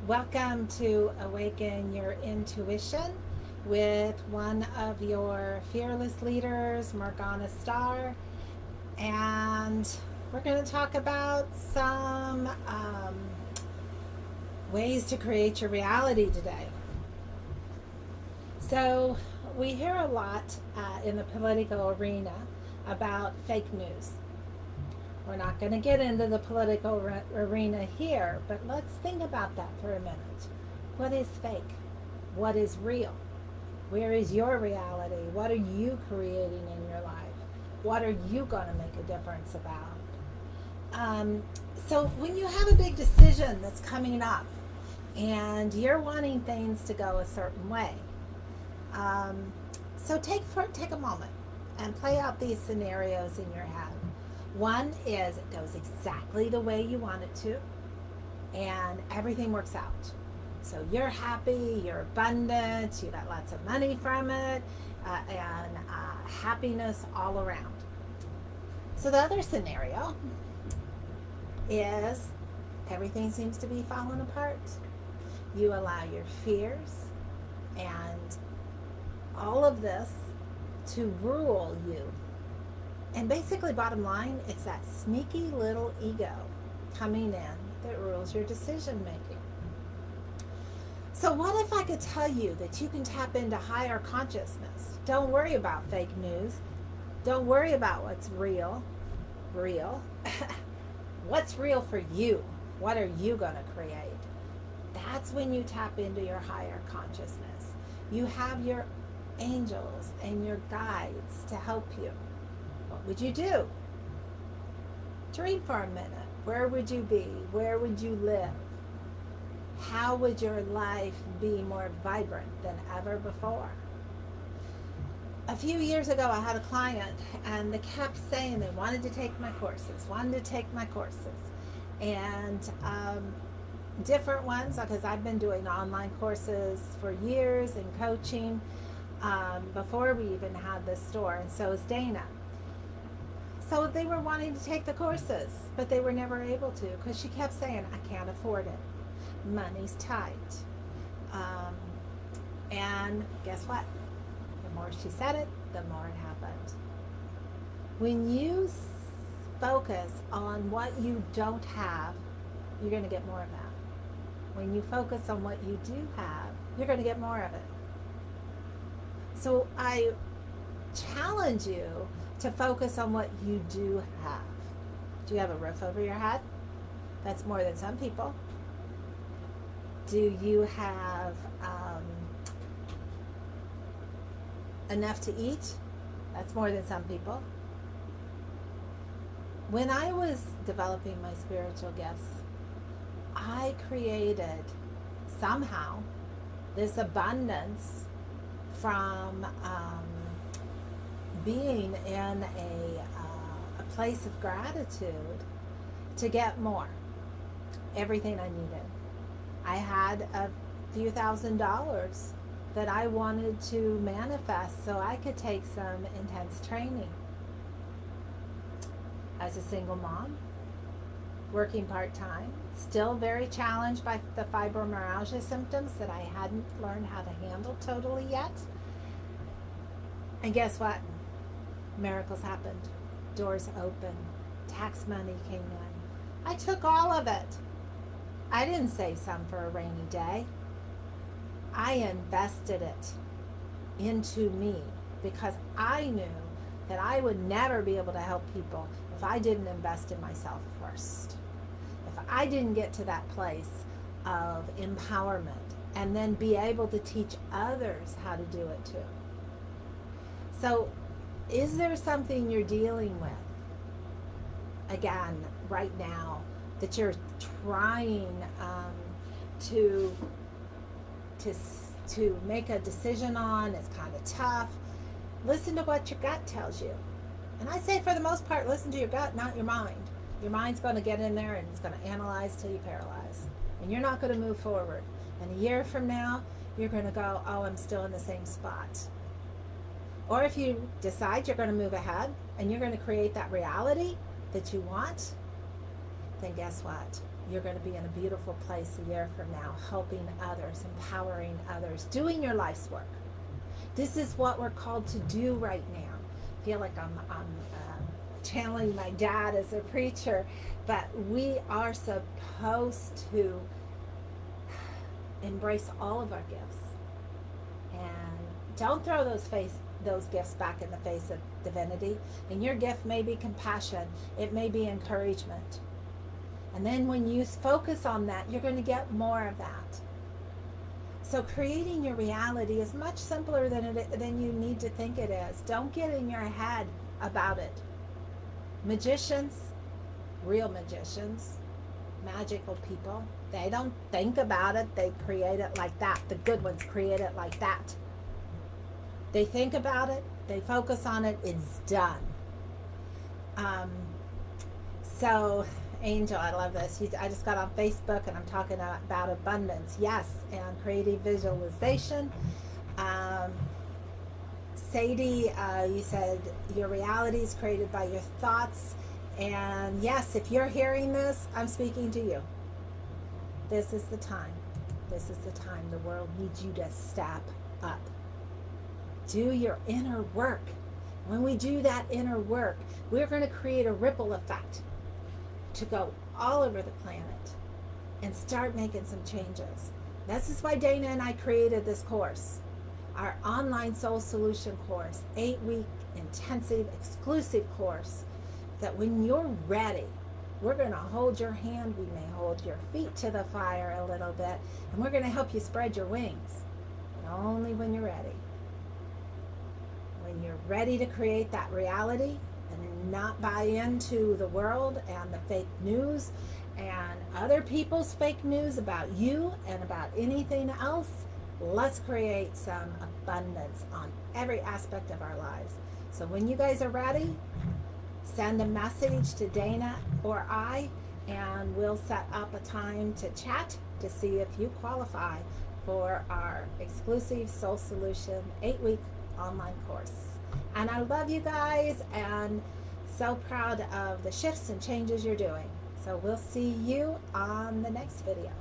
Welcome to Awaken Your Intuition with one of your fearless leaders, 𝗵𝗲𝗶𝘶. And we're going to talk about some ways to create your reality today. So we hear a lot in the political arena about fake news. We're not going to get into the political arena here, but let's think about that for a minute. What is fake? What is real? Where is your reality? What are you creating in your life? What are you going to make a difference about? So when you have a big decision that's coming up and you're wanting things to go a certain way, so take a moment and play out these scenarios in your head. One is it goes exactly the way you want it to, and everything works out. So you're happy, you're abundant, you got lots of money from it, and happiness all around. So the other scenario is everything seems to be falling apart. You allow your fears and all of this to rule you. And basically, bottom line, it's that sneaky little ego coming in that rules your decision making. So what if I could tell you that you can tap into higher consciousness? Don't worry about fake news. Don't worry about what's real. What's real for you? What are you going to create? That's when you tap into your higher consciousness. You have your angels and your guides to help you. What would you do? Dream for a minute. Where would you be? Where would you live? How would your life be more vibrant than ever before? A few years ago, I had a client, and they kept saying they wanted to take my courses, and different ones, because I've been doing online courses for years and coaching before we even had this store, and so is Dana. So they were wanting to take the courses, but they were never able to because she kept saying, I can't afford it. Money's tight. And guess what? The more she said it, the more it happened. When you focus on what you don't have, you're going to get more of that. When you focus on what you do have, you're going to get more of it. So I challenge you to focus on what you do have. Do you have a roof over your head? That's more than some people. Do you have enough to eat? That's more than some people. When I was developing my spiritual gifts, I created somehow this abundance from being in a place of gratitude to get more, everything I needed. I had a few $1,000s that I wanted to manifest so I could take some intense training. As a single mom, working part-time, still very challenged by the fibromyalgia symptoms that I hadn't learned how to handle totally yet. And guess what? Miracles happened. Doors opened. Tax money came in. I took all of it. I didn't save some for a rainy day. I invested it into me because I knew that I would never be able to help people if I didn't invest in myself first. If I didn't get to that place of empowerment and then be able to teach others how to do it too. So, is there something you're dealing with, again, right now, that you're trying to make a decision on? It's kind of tough. Listen to what your gut tells you. And I say for the most part, listen to your gut, not your mind. Your mind's going to get in there and it's going to analyze till you paralyze. And you're not going to move forward. And a year from now, you're going to go, oh, I'm still in the same spot. Or if you decide you're going to move ahead and you're going to create that reality that you want, then guess what? you're going to be in a beautiful place a year from now, helping others, empowering others, doing your life's work. This is what we're called to do right now. I feel like I'm channeling my dad as a preacher, but we are supposed to embrace all of our gifts. And don't throw those gifts back in the face of divinity. And your gift may be compassion. It may be encouragement. And then when you focus on that, you're going to get more of that. So creating your reality is much simpler than you need to think it is. Don't get in your head about it. Magicians, real magicians, magical people, they don't think about it. They create it like that. The good ones create it like that. They think about it. They focus on it. It's done. So, Angel, I love this. I just got on Facebook and I'm talking about abundance. Yes, and creative visualization. Sadie, you said your reality is created by your thoughts. And yes, if you're hearing this, I'm speaking to you. This is the time. This is the time. The world needs you to step up. Do your inner work. When we do that inner work, we're going to create a ripple effect to go all over the planet and start making some changes. This is why Dana and I created this course, our online soul solution course, 8-week intensive exclusive course, that when you're ready, we're going to hold your hand. We may hold your feet to the fire a little bit, and we're going to help you spread your wings, but only when you're ready. When you're ready to create that reality and not buy into the world and the fake news and other people's fake news about you and about anything else, let's create some abundance on every aspect of our lives. So when you guys are ready, send a message to Dana or I, and we'll set up a time to chat to see if you qualify for our exclusive Soul Solution 8-week online course. And I love you guys and so proud of the shifts and changes you're doing. So we'll see you on the next video.